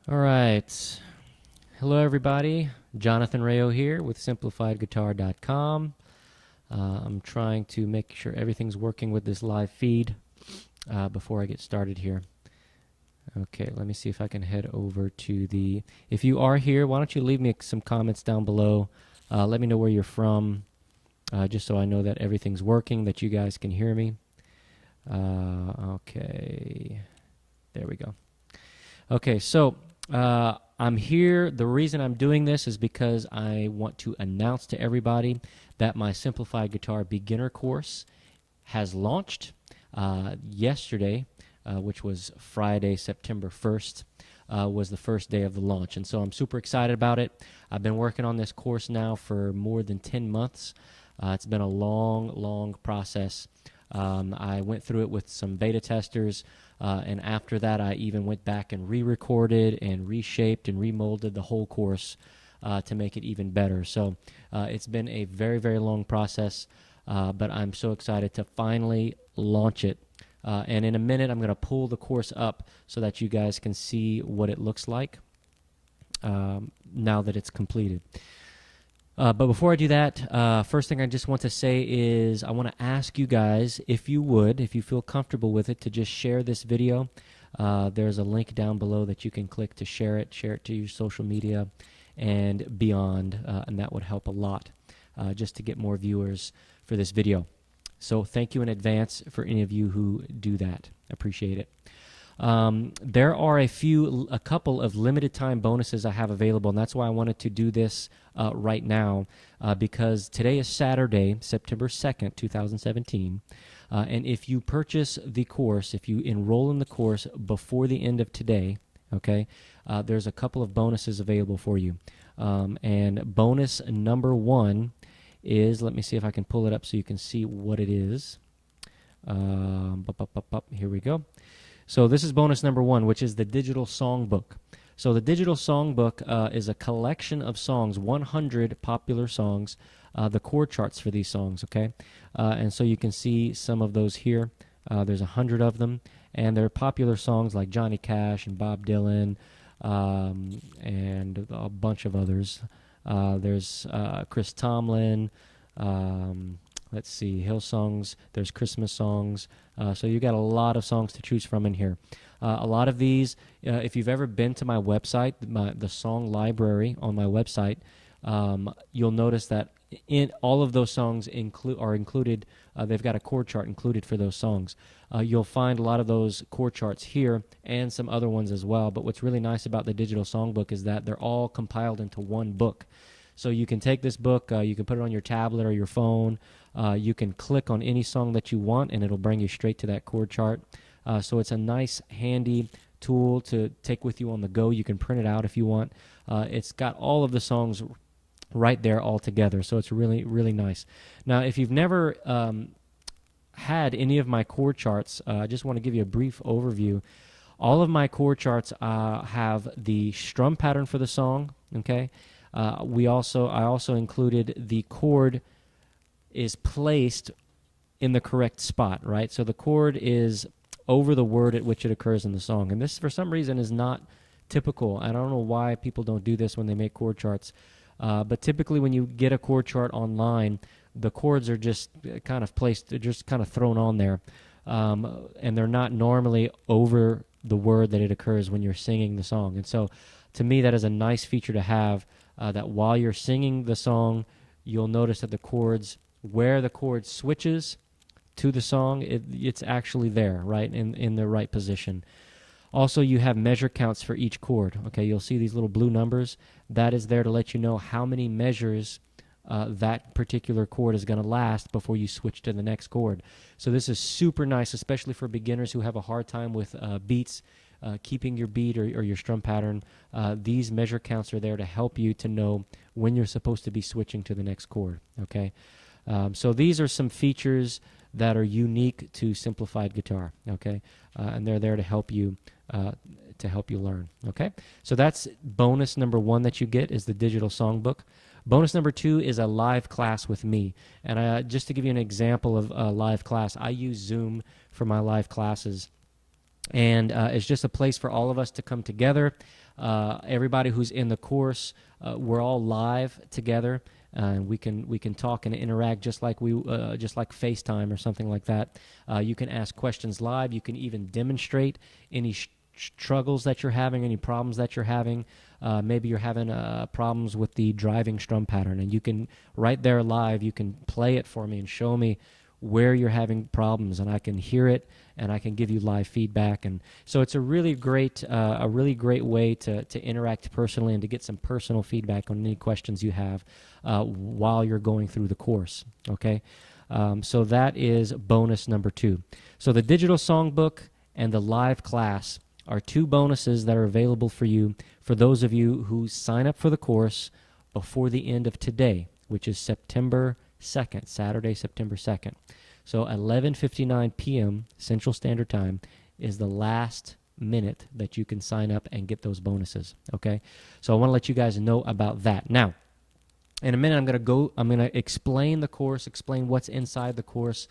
All right. Hello, everybody. Jonathan Rayo here with SimplifiedGuitar.com. I'm trying to make sure everything's working with this live feed before I get started here. Okay, let me see if I can head over to the... If you are here, why don't you leave me some comments down below. Let me know where you're from, just so I know that everything's working, that you guys can hear me. Okay, there we go. Okay, so I'm here. The reason I'm doing this is because I want to announce to everybody that my Simplified Guitar Beginner Course has launched yesterday, which was Friday, September 1st, was the first day of the launch. And so I'm super excited about it. I've been working on this course now for more than 10 months. It's been a long process. I went through it with some beta testers, and after that I even went back and re-recorded and reshaped and remolded the whole course to make it even better. So it's been a very long process, but I'm so excited to finally launch it. And in a minute I'm going to pull the course up so that you guys can see what it looks like now that it's completed. But before I do that, first thing I just want to say is I want to ask you guys, if you feel comfortable with it, to just share this video. There's a link down below that you can click to share it to your social media and beyond, and that would help a lot just to get more viewers for this video. So thank you in advance for any of you who do that. Appreciate it. There are a couple of limited time bonuses I have available, and that's why I wanted to do this right now, because today is Saturday, September 2nd, 2017, and if you purchase the course, if you enroll in the course before the end of today, okay, there's a couple of bonuses available for you. And bonus number one is, let me see if I can pull it up so you can see what it is. Here we go. So this is bonus number one, which is the digital songbook. So the digital songbook is a collection of songs, 100 popular songs, the chord charts for these songs, okay? And so you can see some of those here. There's 100 of them, and they're popular songs like Johnny Cash and Bob Dylan, and a bunch of others. There's Chris Tomlin, let's see, Hillsongs, there's Christmas songs. So you got a lot of songs to choose from in here. A lot of these, if you've ever been to my website, the song library on my website, you'll notice that in all of those songs are included. They've got a chord chart included for those songs. You'll find a lot of those chord charts here and some other ones as well. But what's really nice about the digital songbook is that they're all compiled into one book. So you can take this book, you can put it on your tablet or your phone. You can click on any song that you want, and it'll bring you straight to that chord chart. So it's a nice, handy tool to take with you on the go. You can print it out if you want. It's got all of the songs right there all together, so it's really nice. Now, if you've never had any of my chord charts, I just want to give you a brief overview. All of my chord charts have the strum pattern for the song, okay? I also included the chord is placed in the correct spot, right? So the chord is over the word at which it occurs in the song. And this, for some reason, is not typical. I don't know why people don't do this when they make chord charts. But typically when you get a chord chart online, the chords are just kind of placed, they're just kind of thrown on there. And they're not normally over the word that it occurs when you're singing the song. And so to me, that is a nice feature to have, that while you're singing the song, you'll notice that the chords, where the chord switches to the song, it's actually there, right, in the right position. Also, you have measure counts for each chord. Okay, you'll see these little blue numbers. That is there to let you know how many measures that particular chord is going to last before you switch to the next chord. So this is super nice, especially for beginners who have a hard time with beats, keeping your beat or your strum pattern. These measure counts are there to help you to know when you're supposed to be switching to the next chord. Okay, so these are some features that are unique to Simplified Guitar. Okay, and they're there to help you learn. Okay, so that's bonus number one that you get, is the digital songbook. Bonus number two is a live class with me. And just to give you an example of a live class, I use Zoom for my live classes. And it's just a place for all of us to come together. Everybody who's in the course, we're all live together, and we can talk and interact just like FaceTime or something like that. You can ask questions live. You can even demonstrate any struggles that you're having, any problems that you're having. Maybe you're having problems with the driving strum pattern, and you can right there live. You can play it for me and show me where you're having problems, and I can hear it, and I can give you live feedback. And so it's a really great way to interact personally and to get some personal feedback on any questions you have while you're going through the course. Okay, so that is bonus number 2. So the digital songbook and the live class are 2 bonuses that are available for you, for those of you who sign up for the course before the end of today, which is September 2nd, Saturday, September 2nd. So 11:59 p.m. Central Standard Time is the last minute that you can sign up and get those bonuses, okay? So I want to let you guys know about that. Now, in a minute, I'm going to explain the course, explain what's inside the course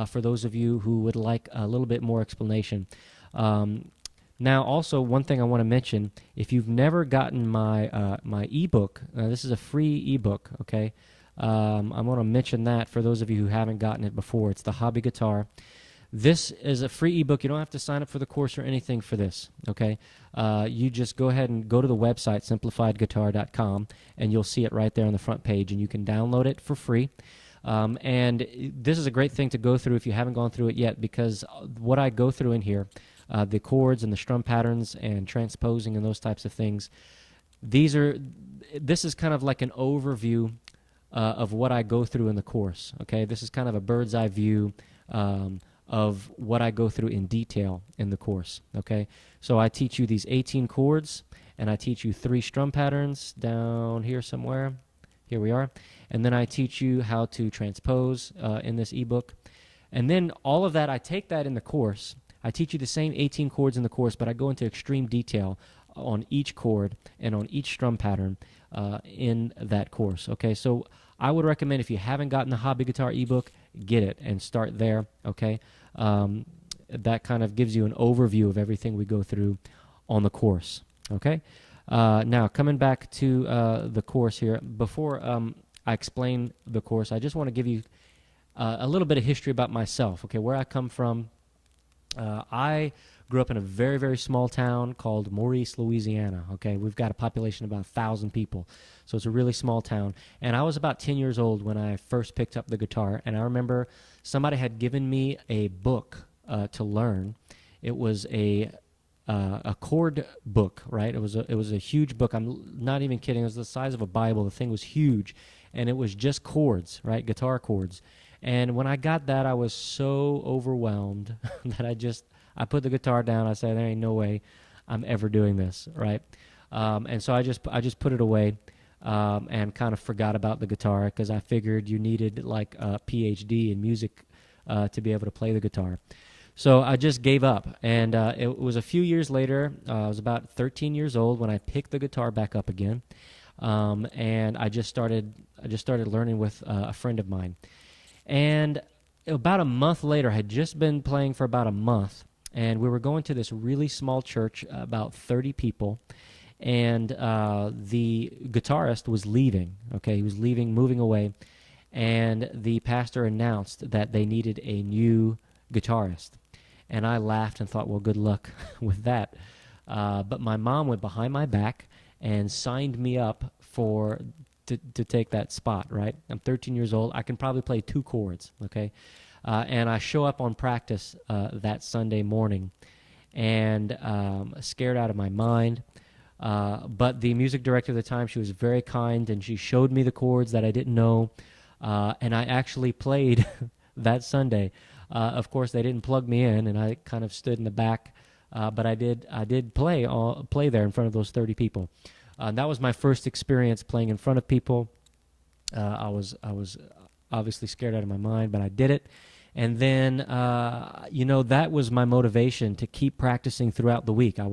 for those of you who would like a little bit more explanation. Now, also, one thing I want to mention, if you've never gotten my my ebook, this is a free ebook, okay? I want to mention that for those of you who haven't gotten it before. It's the Hobby Guitar. This is a free ebook. You don't have to sign up for the course or anything for this, okay? You just go ahead and go to the website, simplifiedguitar.com, and you'll see it right there on the front page, and you can download it for free. And this is a great thing to go through if you haven't gone through it yet, because what I go through in here, the chords and the strum patterns and transposing and those types of things, this is kind of like an overview of what I go through in the course, okay? This is kind of a bird's eye view of what I go through in detail in the course, okay? So I teach you these 18 chords, and I teach you 3 strum patterns down here somewhere. Here we are. And then I teach you how to transpose in this ebook. And then all of that, I take that in the course. I teach you the same 18 chords in the course, but I go into extreme detail on each chord and on each strum pattern in that course, okay? So I would recommend, if you haven't gotten the Hobby Guitar ebook, get it and start there, okay? That kind of gives you an overview of everything we go through on the course, okay? Now, coming back to the course here, before I explain the course, I just want to give you a little bit of history about myself, okay, where I come from. I grew up in a very, very small town called Maurice, Louisiana, okay? We've got a population of about 1,000 people, so it's a really small town. And I was about 10 years old when I first picked up the guitar, and I remember somebody had given me a book to learn. It was a chord book, right? It was a huge book. I'm not even kidding. It was the size of a Bible. The thing was huge, and it was just chords, right? Guitar chords. And when I got that, I was so overwhelmed that I put the guitar down. I said, there ain't no way I'm ever doing this, right? And so I just put it away and kind of forgot about the guitar, because I figured you needed like a PhD in music to be able to play the guitar. So I just gave up, and it was a few years later. I was about 13 years old when I picked the guitar back up again, and I just started learning with a friend of mine. And about a month later, I had just been playing for about a month, and we were going to this really small church, about 30 people, and the guitarist was leaving, okay? He was leaving, moving away, and the pastor announced that they needed a new guitarist. And I laughed and thought, well, good luck with that. But my mom went behind my back and signed me up to take that spot, right? I'm 13 years old. I can probably play 2 chords, okay? And I show up on practice that Sunday morning, and scared out of my mind. But the music director at the time, she was very kind, and she showed me the chords that I didn't know, and I actually played that Sunday. Of course, they didn't plug me in, and I kind of stood in the back, but I did play there in front of those 30 people. That was my first experience playing in front of people. I was obviously scared out of my mind, but I did it. And then, that was my motivation to keep practicing throughout the week. I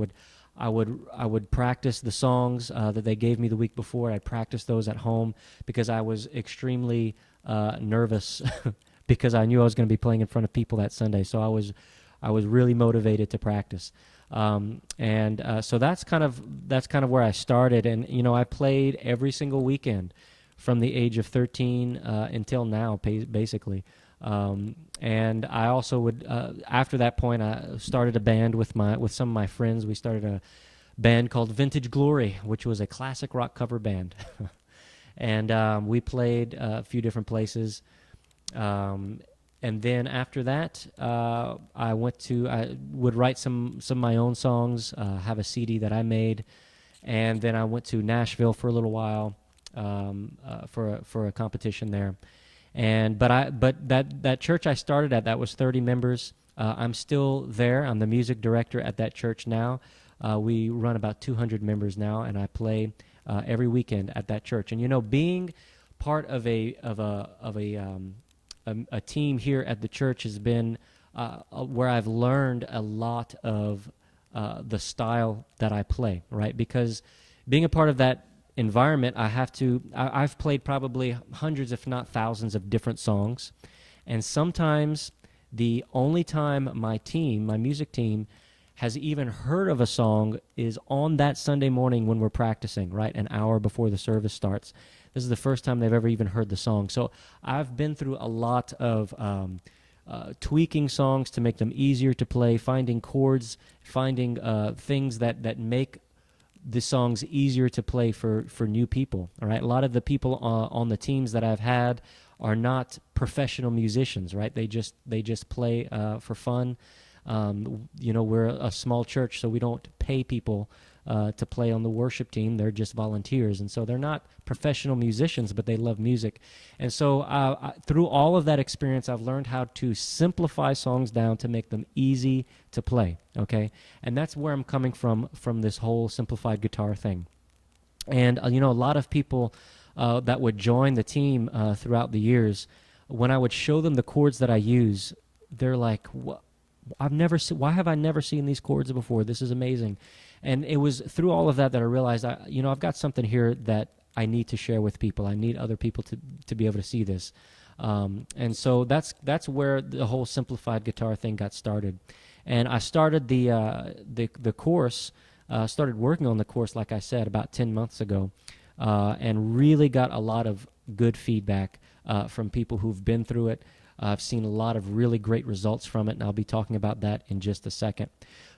would practice the songs that they gave me the week before. I'd practice those at home because I was extremely nervous because I knew I was going to be playing in front of people that Sunday. So I was really motivated to practice. So that's kind of where I started. And I played every single weekend from the age of 13 until now, basically. And I also would, after that point, I started a band with some of my friends. We started a band called Vintage Glory, which was a classic rock cover band. And we played a few different places. And then after that, I would write some of my own songs, have a CD that I made, and then I went to Nashville for a little while for a competition there. But that church I started at, that was 30 members. I'm still there. I'm the music director at that church now. We run about 200 members now, and I play every weekend at that church. And being part of a team here at the church has been where I've learned a lot of the style that I play, right? Because being a part of that environment, I've played probably hundreds, if not thousands, of different songs. And sometimes the only time my music team, has even heard of a song is on that Sunday morning when we're practicing, right? An hour before the service starts. This is the first time they've ever even heard the song. So I've been through a lot of tweaking songs to make them easier to play, finding chords, finding things that make the songs easier to play for new people. All right, a lot of the people on the teams that I've had are not professional musicians, right? They just play for fun. We're a small church, so we don't pay people to play on the worship team. They're just volunteers, and so they're not professional musicians, but they love music. And so through all of that experience, I've learned how to simplify songs down to make them easy to play, okay? And that's where I'm coming from this whole simplified guitar thing. And, a lot of people that would join the team throughout the years, when I would show them the chords that I use, they're like, what? Why have I never seen these chords before? This is amazing. And it was through all of that I realized, I've got something here that I need to share with people. I need other people to be able to see this. And so that's where the whole simplified guitar thing got started. And I started the course, started working on the course, like I said, about 10 months ago, and really got a lot of good feedback from people who've been through it. I've seen a lot of really great results from it, and I'll be talking about that in just a second.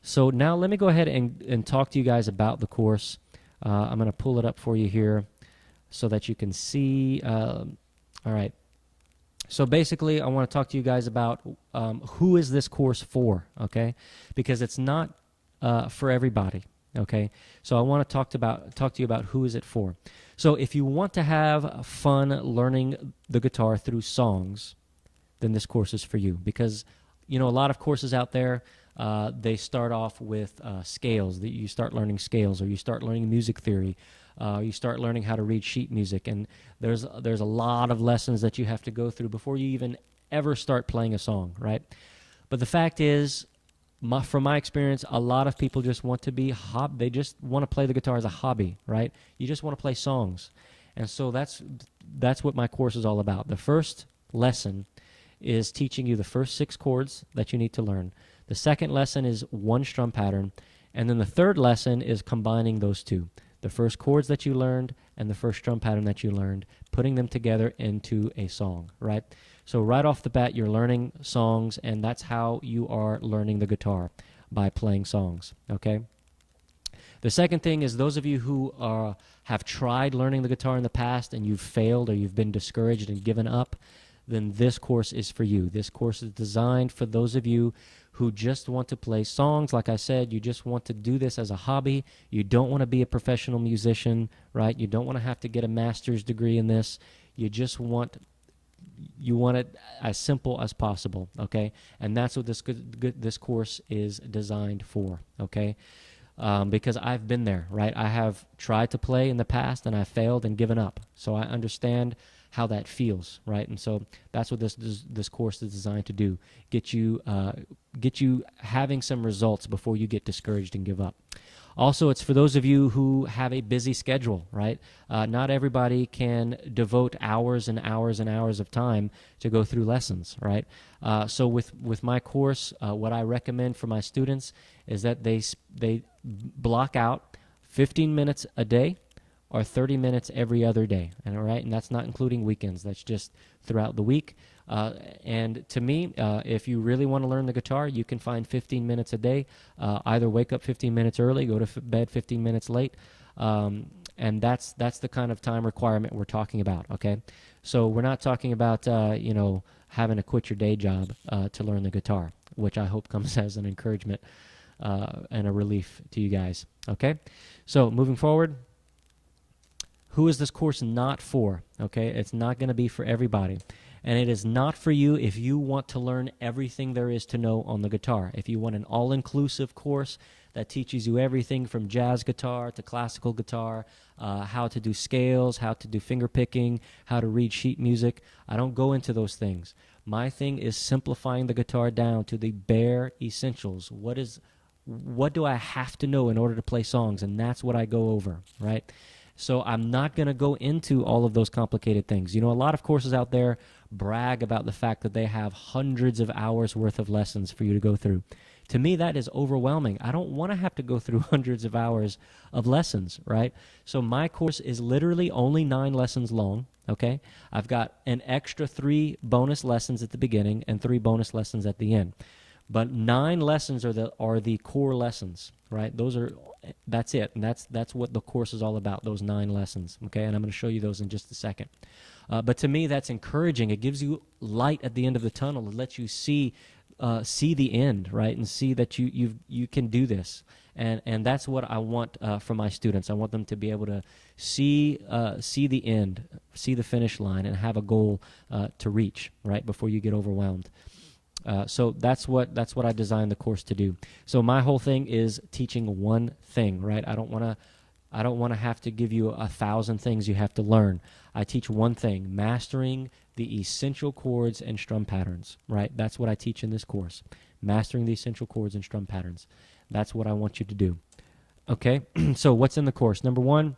So now let me go ahead and talk to you guys about the course. I'm going to pull it up for you here so that you can see. All right. So basically, I want to talk to you guys about who is this course for, okay? Because it's not for everybody, okay? So I want to talk to you about who is it for. So if you want to have fun learning the guitar through songs, then this course is for you. Because, a lot of courses out there, they start off with scales. That you start learning scales, or you start learning music theory. You start learning how to read sheet music, and there's a lot of lessons that you have to go through before you even ever start playing a song, right? But the fact is, from my experience, a lot of people just want to they just want to play the guitar as a hobby, right? You just want to play songs. And so that's what my course is all about. The first lesson is teaching you the first 6 chords that you need to learn. The second lesson is one strum pattern, and then the third lesson is combining those two. The first chords that you learned and the first strum pattern that you learned, putting them together into a song, right? So right off the bat, you're learning songs, and that's how you are learning the guitar, by playing songs, okay? The second thing is, those of you who have tried learning the guitar in the past and you've failed, or you've been discouraged and given up, then this course is for you. This course is designed for those of you who just want to play songs. Like I said, you just want to do this as a hobby. You don't want to be a professional musician, right? You don't want to have to get a master's degree in this. You want it as simple as possible, okay? And that's what this course is designed for, okay? Because I've been there, right? I have tried to play in the past, and I failed and given up. So I understand how that feels, right? And so that's what this course is designed to do: get you having some results before you get discouraged and give up. Also, it's for those of you who have a busy schedule, right? Not everybody can devote hours and hours and hours of time to go through lessons, right? So with my course, what I recommend for my students is that they block out 15 minutes a day or 30 minutes every other day, and all right, and that's not including weekends. That's just throughout the week. And to me, if you really want to learn the guitar, you can find 15 minutes a day. Either wake up 15 minutes early, go to bed 15 minutes late, and that's the kind of time requirement we're talking about. Okay, so we're not talking about having to quit your day job to learn the guitar, which I hope comes as an encouragement and a relief to you guys. Okay, so moving forward. Who is this course not for? Okay, it's not going to be for everybody. And it is not for you if you want to learn everything there is to know on the guitar. If you want an all-inclusive course that teaches you everything from jazz guitar to classical guitar, how to do scales, how to do finger picking, how to read sheet music, I don't go into those things. My thing is simplifying the guitar down to the bare essentials. What do I have to know in order to play songs? And that's what I go over, right? So I'm not going to go into all of those complicated things. A lot of courses out there brag about the fact that they have hundreds of hours worth of lessons for you to go through. To me, that is overwhelming. I don't want to have to go through hundreds of hours of lessons, right? So my course is literally only 9 lessons long, okay? I've got an extra 3 bonus lessons at the beginning and 3 bonus lessons at the end. But 9 lessons are the core lessons, right? That's it, and that's what the course is all about. Those 9 lessons, okay? And I'm going to show you those in just a second. But to me, that's encouraging. It gives you light at the end of the tunnel. It lets you see the end, right, and see that you can do this. And that's what I want for my students. I want them to be able to see the end, see the finish line, and have a goal to reach, right, before you get overwhelmed. So that's what I designed the course to do. So my whole thing is teaching one thing, right? I don't want to have to give you 1,000 things you have to learn. I teach one thing: mastering the essential chords and strum patterns, right? That's what I teach in this course: mastering the essential chords and strum patterns. That's what I want you to do. Okay. So what's in the course? Number 1.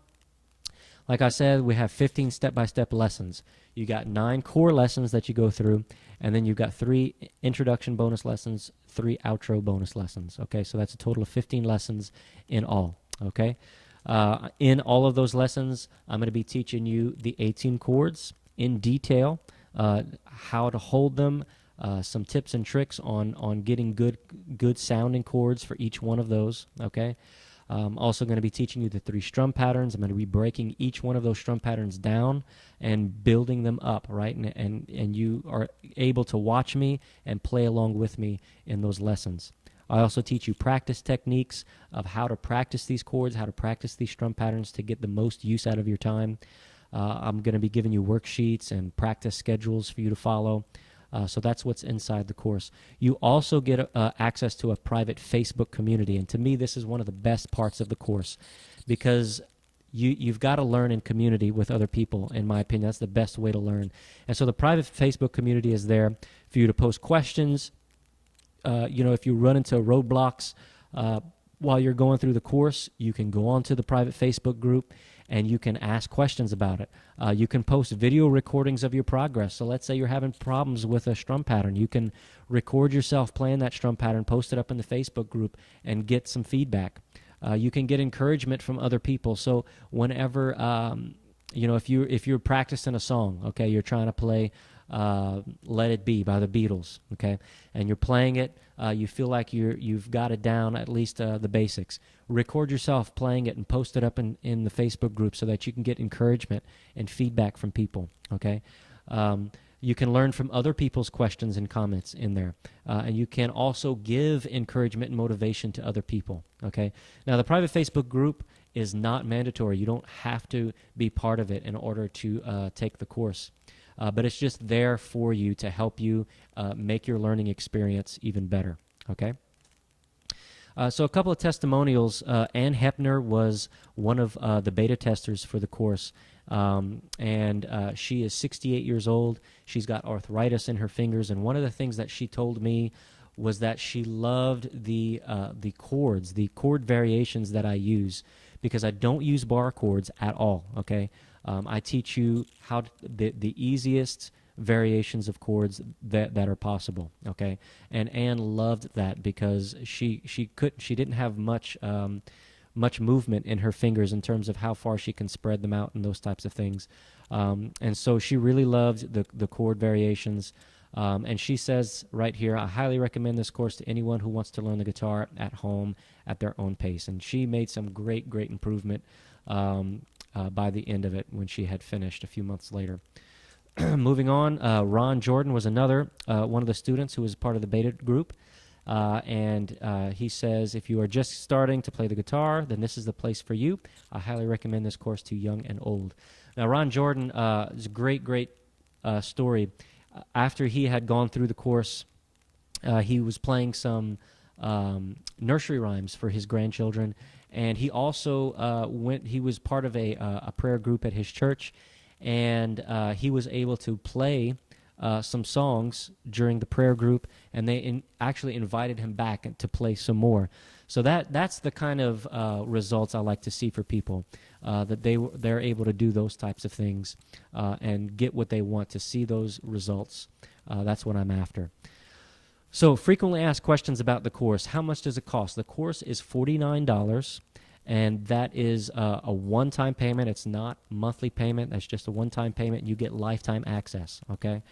Like I said, we have 15 step-by-step lessons. You got 9 core lessons that you go through, and then you've got 3 introduction bonus lessons, 3 outro bonus lessons. Okay, so that's a total of 15 lessons in all. Okay, in all of those lessons, I'm going to be teaching you the 18 chords in detail, how to hold them, some tips and tricks on getting good sounding chords for each one of those. Okay. I'm also going to be teaching you the 3 strum patterns. I'm going to be breaking each one of those strum patterns down and building them up, right? And you are able to watch me and play along with me in those lessons. I also teach you practice techniques of how to practice these chords, how to practice these strum patterns to get the most use out of your time. I'm going to be giving you worksheets and practice schedules for you to follow. So that's what's inside the course. You also get access to a private Facebook community, and to me, this is one of the best parts of the course, because you've got to learn in community with other people. In my opinion, that's the best way to learn. And so the private Facebook community is there for you to post questions. If you run into roadblocks while you're going through the course, you can go onto the private Facebook group and you can ask questions about it. You can post video recordings of your progress. So let's say you're having problems with a strum pattern. You can record yourself playing that strum pattern, post it up in the Facebook group, and get some feedback. You can get encouragement from other people. So whenever, if you're practicing a song, okay, you're trying to play Let It Be by the Beatles, okay, and you're playing it, you feel like you've got it down, at least the basics. Record yourself playing it and post it up in the Facebook group so that you can get encouragement and feedback from people, okay? You can learn from other people's questions and comments in there, and you can also give encouragement and motivation to other people, okay? Now, the private Facebook group is not mandatory. You don't have to be part of it in order to take the course. But it's just there for you to help you make your learning experience even better, okay? So a couple of testimonials. Ann Hepner was one of the beta testers for the course, and she is 68 years old. She's got arthritis in her fingers, and one of the things that she told me was that she loved the chords, the chord variations that I use, because I don't use bar chords at all. Okay, I teach you the easiest variations of chords that are possible. Okay, and Anne loved that because she didn't have much movement in her fingers in terms of how far she can spread them out and those types of things. And so she really loved the chord variations. And she says right here, I highly recommend this course to anyone who wants to learn the guitar at home at their own pace. And she made some great improvement by the end of it when she had finished a few months later. Moving on, Ron Jordan was another one of the students who was part of the beta group. And he says, if you are just starting to play the guitar, then this is the place for you. I highly recommend this course to young and old. Now, Ron Jordan is a great story. After he had gone through the course, he was playing some nursery rhymes for his grandchildren, and he also he was part of a prayer group at his church, and he was able to play some songs during the prayer group, and they actually invited him back to play some more. So that's the kind of results I like to see for people, that they're able to do those types of things and get what they want, to see those results. That's what I'm after. So frequently asked questions about the course. How much does it cost? The course is $49, and that is a one-time payment. It's not monthly payment. That's just a one-time payment, and you get lifetime access, okay?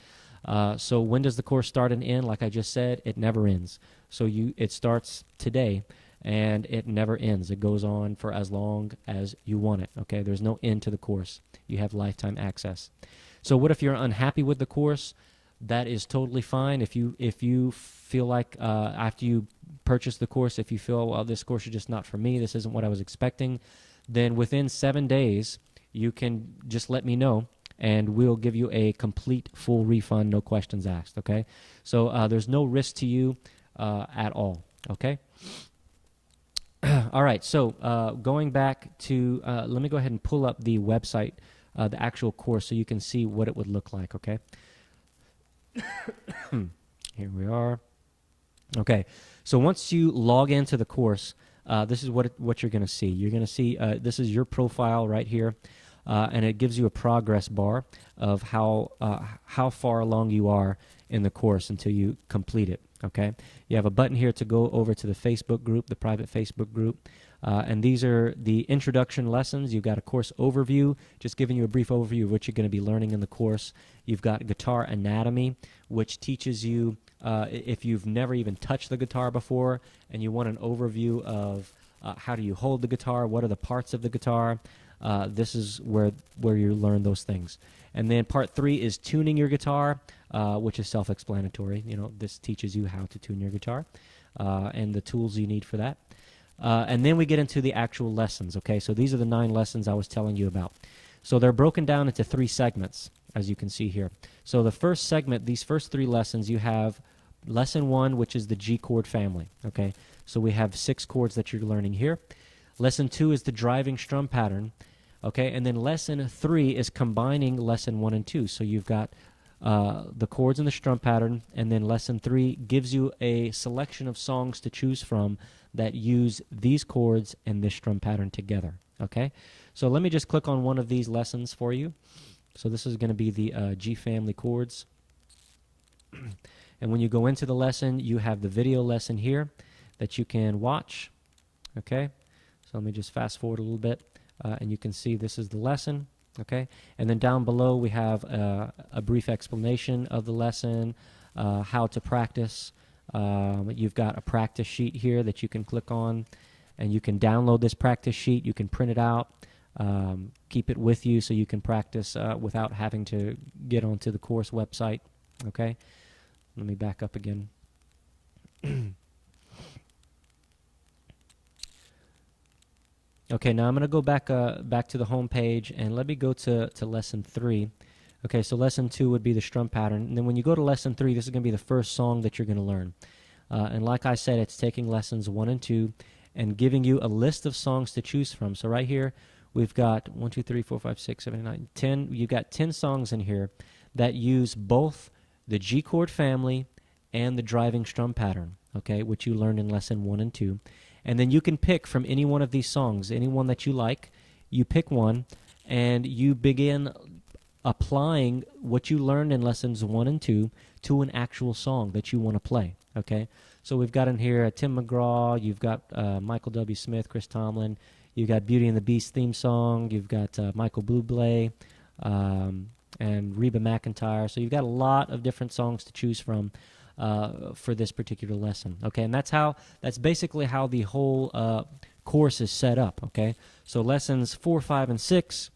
So when does the course start and end? Like I just said, it never ends. So it starts today, and it never ends. It goes on for as long as you want it, okay? There's no end to the course. You have lifetime access. So what if you're unhappy with the course? That is totally fine. If you feel like after you purchase the course, if you feel, well, this course is just not for me, this isn't what I was expecting, then within 7 days, you can just let me know, and we'll give you a complete, full refund, no questions asked, okay? So there's no risk to you at all, okay? All right, so going back to, let me go ahead and pull up the website, the actual course, so you can see what it would look like, okay? Here we are. Okay, so once you log into the course, this is what you're going to see. You're going to see this is your profile right here, and it gives you a progress bar of how far along you are in the course until you complete it. Okay, you have a button here to go over to the Facebook group, the private Facebook group, and these are the introduction lessons. You've got a course overview, just giving you a brief overview of what you're going to be learning in the course. You've got guitar anatomy, which teaches you if you've never even touched the guitar before and you want an overview of how do you hold the guitar, what are the parts of the guitar, this is where you learn those things. And then part 3 is tuning your guitar, which is self-explanatory. You know, this teaches you how to tune your guitar and the tools you need for that. And then we get into the actual lessons, okay? So these are the 9 lessons I was telling you about. So they're broken down into 3 segments, as you can see here. So the first segment, these first 3 lessons, you have lesson 1, which is the G chord family, okay? So we have 6 chords that you're learning here. Lesson 2 is the driving strum pattern, okay? And then lesson 3 is combining lesson 1 and 2. So you've got the chords and the strum pattern, and then lesson 3 gives you a selection of songs to choose from that use these chords and this strum pattern together, okay? So let me just click on one of these lessons for you. So this is going to be the G family chords. And when you go into the lesson, you have the video lesson here that you can watch, okay? So let me just fast forward a little bit, and you can see this is the lesson, okay? And then down below we have a brief explanation of the lesson, how to practice. You've got a practice sheet here that you can click on, and you can download this practice sheet. You can print it out, keep it with you so you can practice without having to get onto the course website, okay? Let me back up again. Okay, now I'm going to go back to the home page, and let me go to lesson 3. Okay, so lesson 2 would be the strum pattern. And then when you go to lesson 3, this is going to be the first song that you're going to learn. And like I said, it's taking lessons 1 and 2 and giving you a list of songs to choose from. So right here, we've got 1, 2, 3, 4, 5, 6, 7, 8, 9, 10. You've got 10 songs in here that use both the G chord family and the driving strum pattern, okay, which you learned in lesson 1 and 2. And then you can pick from any one of these songs, any one that you like. You pick one, and you begin applying what you learned in lessons 1 and 2 to an actual song that you want to play, okay? So we've got in here Tim McGraw, you've got Michael W. Smith, Chris Tomlin, you've got Beauty and the Beast theme song, you've got Michael Bublé, and Reba McEntire. So you've got a lot of different songs to choose from for this particular lesson, okay? And that's basically how the whole course is set up, okay? So lessons 4, 5, and 6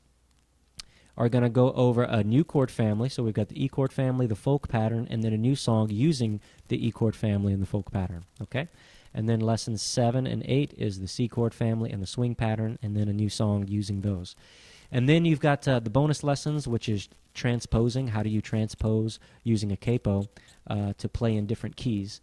are going to go over a new chord family. So we've got the E chord family, the folk pattern, and then a new song using the E chord family and the folk pattern, okay? And then lessons 7 and 8 is the C chord family and the swing pattern, and then a new song using those. And then you've got the bonus lessons, which is transposing. How do you transpose using a capo to play in different keys?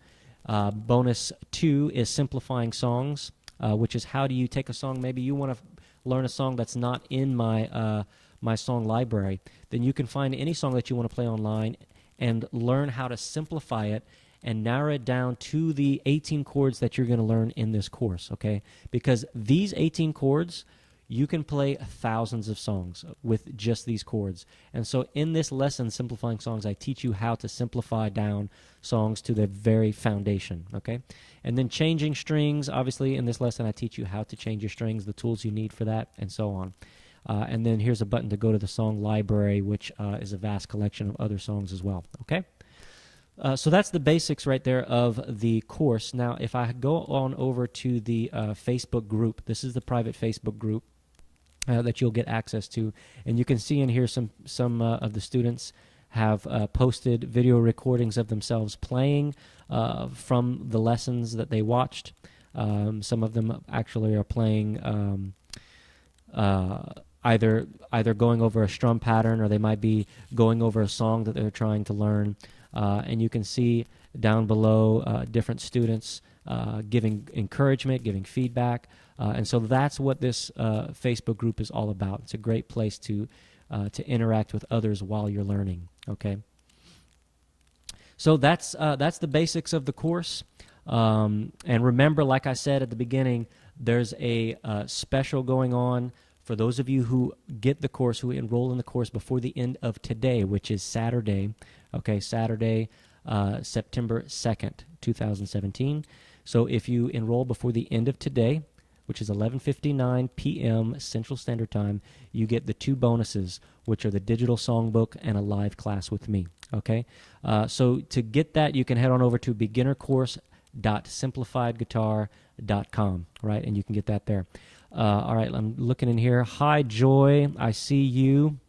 Bonus 2 is simplifying songs, which is how do you take a song, maybe you want to learn a song that's not in my my song library, then you can find any song that you want to play online and learn how to simplify it and narrow it down to the 18 chords that you're going to learn in this course, okay? Because these 18 chords, you can play thousands of songs with just these chords. And so in this lesson, Simplifying Songs, I teach you how to simplify down songs to their very foundation, okay? And then changing strings, obviously in this lesson I teach you how to change your strings, the tools you need for that, and so on. And then here's a button to go to the song library, which is a vast collection of other songs as well, okay? So that's the basics right there of the course. Now, if I go on over to the Facebook group, this is the private Facebook group that you'll get access to, and you can see in here some of the students have posted video recordings of themselves playing from the lessons that they watched. Some of them actually are playing either going over a strum pattern, or they might be going over a song that they're trying to learn. And you can see down below different students giving encouragement, giving feedback. And so that's what this Facebook group is all about. It's a great place to interact with others while you're learning, okay? So that's the basics of the course. And remember, like I said at the beginning, there's a special going on for those of you who get the course, who enroll in the course before the end of today, which is Saturday, okay, Saturday, September 2nd, 2017. So if you enroll before the end of today, which is 11:59 p.m. Central Standard Time, you get the 2 bonuses, which are the digital songbook and a live class with me, okay? So to get that, you can head on over to beginnercourse.simplifiedguitar.com, right, and you can get that there. All right, I'm looking in here. Hi, Joy. I see you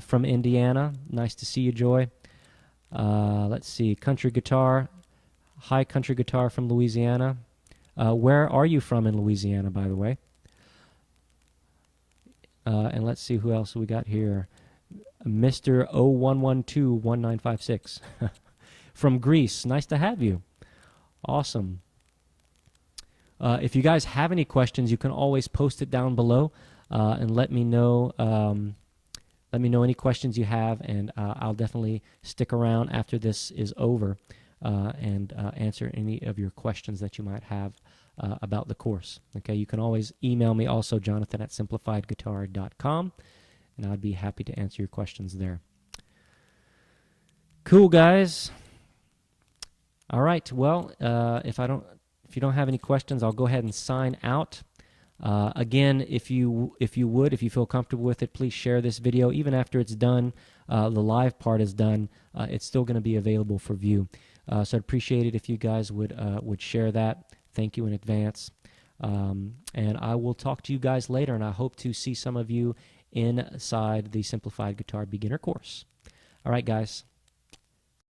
from Indiana. Nice to see you, Joy. Let's see. Country Guitar. Hi, Country Guitar from Louisiana. Where are you from in Louisiana, by the way? And let's see who else we got here. Mr. 01121956 from Greece. Nice to have you. Awesome. If you guys have any questions, you can always post it down below and let me know. Let me know any questions you have, and I'll definitely stick around after this is over and answer any of your questions that you might have about the course. Okay, you can always email me also, Jonathan@simplifiedguitar.com, and I'd be happy to answer your questions there. Cool, guys. All right. Well, if you don't have any questions, I'll go ahead and sign out. Again, if you feel comfortable with it, please share this video. Even after it's done, the live part is done, it's still going to be available for view. So I'd appreciate it if you guys would share that. Thank you in advance. And I will talk to you guys later, and I hope to see some of you inside the Simplified Guitar Beginner Course. All right, guys.